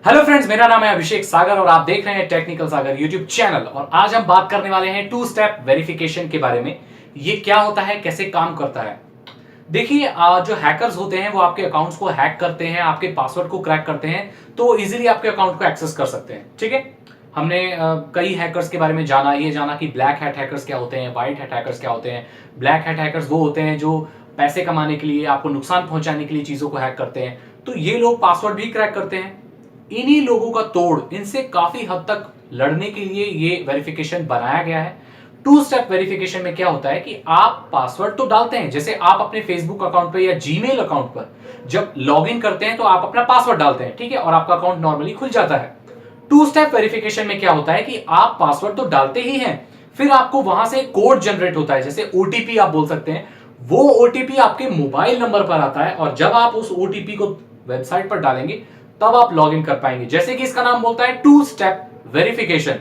Hello friends, मेरा नाम है अभिषेक सागर और आप देख रहे हैं टेक्निकल सागर यूट्यूब चैनल। और आज हम बात करने वाले हैं टू स्टेप वेरिफिकेशन के बारे में। ये क्या होता है, कैसे काम करता है। देखिए, जो हैकर्स होते हैं वो आपके अकाउंट्स को हैक करते हैं, आपके पासवर्ड को क्रैक करते हैं, तो इजीली आपके अकाउंट को एक्सेस कर सकते हैं। ठीक है, हमने कई हैकर्स के बारे में जाना, ये जाना कि ब्लैक हैट हैकर्स क्या होते हैं, व्हाइट हैट हैकर्स क्या होते हैं। ब्लैक हैट हैकर्स वो होते हैं जो पैसे कमाने के लिए, आपको नुकसान पहुंचाने के लिए चीजों को हैक करते हैं। तो ये लोग पासवर्ड भी क्रैक करते हैं। इन्हीं लोगों का तोड़ इनसे काफी हद तक लड़ने के लिए ये वेरिफिकेशन बनाया गया है। टू स्टेप वेरिफिकेशन में क्या होता है कि आप पासवर्ड तो डालते हैं, जैसे आप अपने फेसबुक अकाउंट पर या जीमेल अकाउंट पर जब लॉग इन करते हैं तो आप अपना पासवर्ड डालते हैं, ठीक है, और आपका अकाउंट नॉर्मली खुल जाता है। टू स्टेप वेरिफिकेशन में क्या होता है कि आप पासवर्ड तो डालते ही हैं, फिर आपको वहां से कोड जनरेट होता है, जैसे ओटीपी आप बोल सकते हैं। वो ओटीपी आपके मोबाइल नंबर पर आता है और जब आप उस ओटीपी को वेबसाइट पर डालेंगे तब आप लॉग इन कर पाएंगे। जैसे कि इसका नाम बोलता है टू स्टेप वेरिफिकेशन।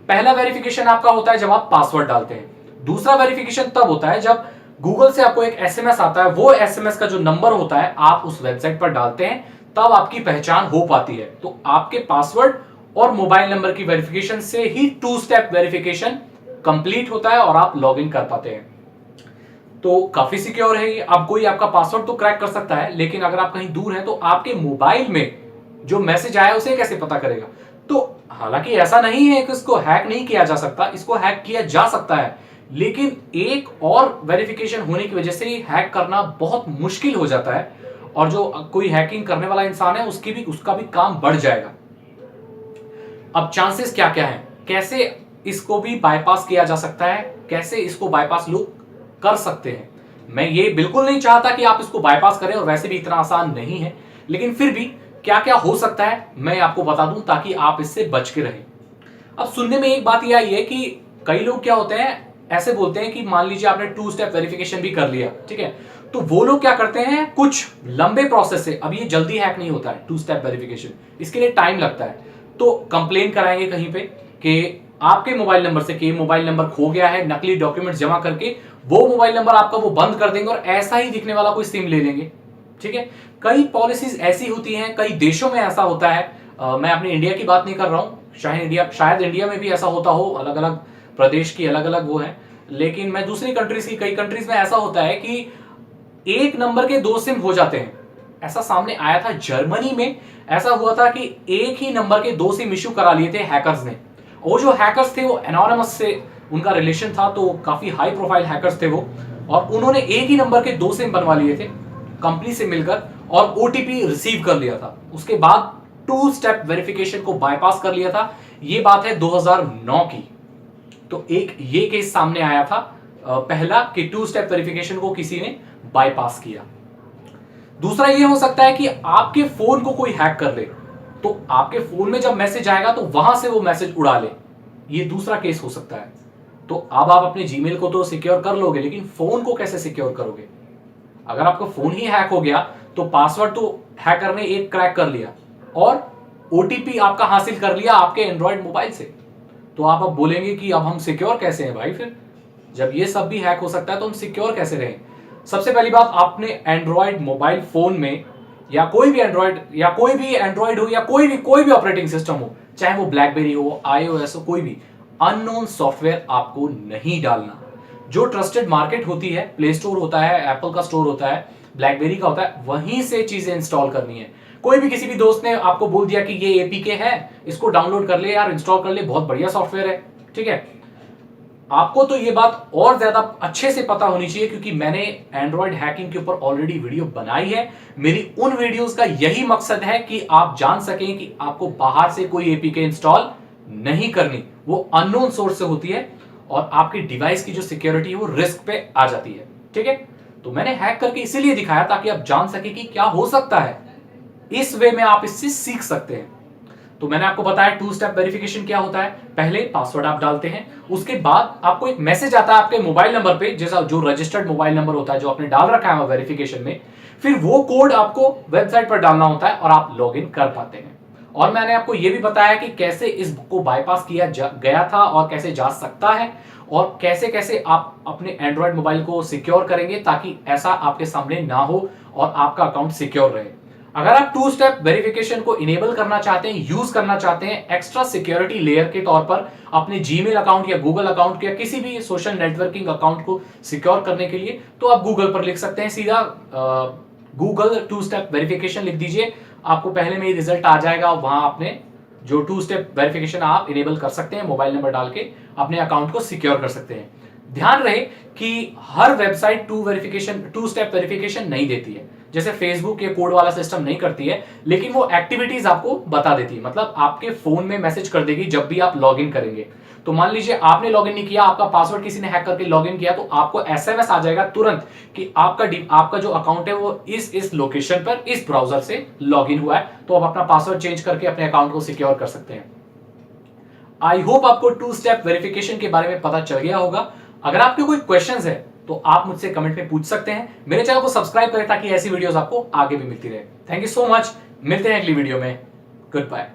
पहला वेरिफिकेशन आपका होता है जब आप पासवर्ड डालते हैं। दूसरा वेरिफिकेशन तब होता है जब गूगल से आपको एक एसएमएस आता है, वो एसएमएस का जो नंबर होता है आप उस वेबसाइट पर डालते हैं, तब आपकी पहचान हो पाती है। तो आपके पासवर्ड और मोबाइल नंबर की वेरिफिकेशन से ही टू स्टेप वेरिफिकेशन कंप्लीट होता है और आप लॉग इन कर पाते हैं। तो काफी सिक्योर है ये। अब कोई आपका पासवर्ड तो क्रैक कर सकता है, लेकिन अगर आप कहीं दूर हैं तो आपके मोबाइल में जो मैसेज आया उसे कैसे पता करेगा। तो हालांकि ऐसा नहीं है कि इसको हैक नहीं किया जा सकता, इसको हैक किया जा सकता है, लेकिन एक और वेरिफिकेशन होने की वजह से हैक करना बहुत मुश्किल हो जाता है और जो कोई हैकिंग करने वाला इंसान है उसका भी काम बढ़ जाएगा। अब चांसेस क्या क्या हैं, कैसे इसको भी बाईपास किया जा सकता है, कैसे इसको बाईपास लोग कर सकते हैं। मैं ये बिल्कुल नहीं चाहता कि आप इसको बाईपास करें और वैसे भी इतना आसान नहीं है, लेकिन फिर भी क्या क्या हो सकता है मैं आपको बता दूं ताकि आप इससे बच के रहें। अब सुनने में एक बात यह आई है कि कई लोग क्या होते हैं, ऐसे बोलते हैं कि मान लीजिए आपने टू स्टेप वेरिफिकेशन भी कर लिया, ठीक है, तो वो लोग क्या करते हैं कुछ लंबे प्रोसेस से, अब ये जल्दी हैक नहीं होता है टू स्टेप वेरिफिकेशन, इसके लिए टाइम लगता है। तो कंप्लेन कराएंगे कहीं पे कि आपके मोबाइल नंबर से कि मोबाइल नंबर खो गया है, नकली डॉक्यूमेंट जमा करके वो मोबाइल नंबर आपका वो बंद कर देंगे और ऐसा ही दिखने वाला कोई सिम ले लेंगे। ठीक है, कई पॉलिसीज ऐसी होती हैं, कई देशों में ऐसा होता है। मैं अपने इंडिया की बात नहीं कर रहा हूं, शायद इंडिया में भी ऐसा होता हो, अलग अलग प्रदेश की अलग अलग वो है, लेकिन मैं दूसरी कंट्रीज की, कई कंट्रीज में ऐसा होता है कि एक नंबर के दो सिम हो जाते हैं। ऐसा सामने आया था जर्मनी में, ऐसा हुआ था कि एक ही नंबर के दो सिम इश्यू करा लिए थे हैकर्स ने। वो जो हैकर्स थे वो एनोनिमस से उनका रिलेशन था, तो काफी हाई प्रोफाइल हैकर्स थे वो, और उन्होंने एक ही नंबर के दो सिम बनवा लिए थे कंपनी से मिलकर और ओटीपी रिसीव कर लिया था। उसके बाद टू स्टेप वेरिफिकेशन को बाईपास कर लिया था। ये बात है 2009 की। तो एक ये केस सामने आया था पहला कि टू स्टेप वेरिफिकेशन को किसी ने बाईपास किया। दूसरा ये हो सकता है कि आपके फोन को कोई हैक कर ले, तो आपके फोन में जब मैसेज आएगा तो वहां से वो मैसेज उड़ा ले, ये दूसरा केस हो सकता है। तो अब आप अपने जीमेल को तो सिक्योर कर लोगे, लेकिन फोन को कैसे सिक्योर करोगे। अगर आपका फोन ही हैक हो गया तो पासवर्ड तो हैकर ने एक क्रैक कर लिया और ओटीपी आपका हासिल कर लिया आपके एंड्रॉयड मोबाइल से, तो आप अब बोलेंगे कि अब हम सिक्योर कैसे हैं भाई। फिर जब ये सब भी हैक हो सकता है तो हम सिक्योर कैसे रहें। सबसे पहली बात, आपने एंड्रॉयड मोबाइल फोन में या कोई भी एंड्रॉयड हो या कोई भी ऑपरेटिंग सिस्टम हो, चाहे वो ब्लैकबेरी हो, आईओएस हो, कोई भी अननोन सॉफ्टवेयर आपको नहीं डालना। जो ट्रस्टेड मार्केट होती है, प्ले स्टोर होता है, एप्पल का स्टोर होता है, ब्लैकबेरी का होता है, वहीं से चीजें इंस्टॉल करनी है। कोई भी किसी भी दोस्त ने आपको बोल दिया कि ये एपीके है, इसको डाउनलोड कर ले यार, इंस्टॉल कर ले, बहुत बढ़िया सॉफ्टवेयर है, ठीक है, आपको तो ये बात और ज्यादा अच्छे से पता होनी चाहिए, क्योंकि मैंने एंड्रॉयड हैकिंग के ऊपर ऑलरेडी वीडियो बनाई है। मेरी उन वीडियोस का यही मकसद है कि आप जान सकें कि आपको बाहर से कोई एपीके इंस्टॉल नहीं करनी, वो अननोन सोर्स से होती है और आपकी डिवाइस की जो सिक्योरिटी है वो रिस्क पे आ जाती है। ठीक है, तो मैंने हैक करके इसीलिए दिखाया ताकि आप जान सके कि क्या हो सकता है। इस वे में आप इससे सीख सकते हैं। तो मैंने आपको बताया टू स्टेप वेरिफिकेशन क्या होता है। पहले पासवर्ड आप डालते हैं, उसके बाद आपको एक मैसेज आता है आपके मोबाइल नंबर पे, जैसा जो रजिस्टर्ड मोबाइल नंबर होता है जो आपने डाल रखा है वेरिफिकेशन में, फिर वो कोड आपको वेबसाइट पर डालना होता है और आप लॉग इन कर पाते हैं। और मैंने आपको यह भी बताया कि कैसे इसको बाईपास किया गया था और कैसे जा सकता है, और कैसे कैसे आप अपने एंड्रॉयड मोबाइल को सिक्योर करेंगे ताकि ऐसा आपके सामने ना हो और आपका अकाउंट सिक्योर रहे। अगर आप टू स्टेप वेरिफिकेशन को इनेबल करना चाहते हैं, यूज करना चाहते हैं एक्स्ट्रा सिक्योरिटी लेयर के तौर पर अपने जीमेल अकाउंट या गूगल अकाउंट या किसी भी सोशल नेटवर्किंग अकाउंट को सिक्योर करने के लिए, तो आप गूगल पर लिख सकते हैं सीधा गूगल टू स्टेप वेरिफिकेशन लिख दीजिए, आपको पहले में ही रिजल्ट आ जाएगा। वहां आपने जो टू स्टेप वेरिफिकेशन आप इनेबल कर सकते हैं, मोबाइल नंबर डाल के अपने अकाउंट को सिक्योर कर सकते हैं। ध्यान रहे कि हर वेबसाइट टू स्टेप वेरिफिकेशन नहीं देती है, जैसे फेसबुक ये कोड वाला सिस्टम नहीं करती है, लेकिन वो एक्टिविटीज आपको बता देती है, मतलब आपके फोन में मैसेज कर देगी जब भी आप लॉगिन करेंगे। तो मान लीजिए आपने लॉगिन नहीं किया, आपका पासवर्ड किसी ने हैक करके लॉगिन किया, तो आपको एसएमएस आ जाएगा तुरंत कि आपका जो अकाउंट है वो इस लोकेशन पर इस ब्राउजर से लॉगिन हुआ है, तो आप अपना पासवर्ड चेंज करके अपने अकाउंट को सिक्योर कर सकते हैं। आई होप आपको टू स्टेप वेरिफिकेशन के बारे में पता चल गया होगा। अगर आपके कोई क्वेश्चंस है तो आप मुझसे कमेंट में पूछ सकते हैं। मेरे चैनल को सब्सक्राइब करें ताकि ऐसी वीडियोस आपको आगे भी मिलती रहे। थैंक यू सो मच, मिलते हैं अगली वीडियो में। Good bye.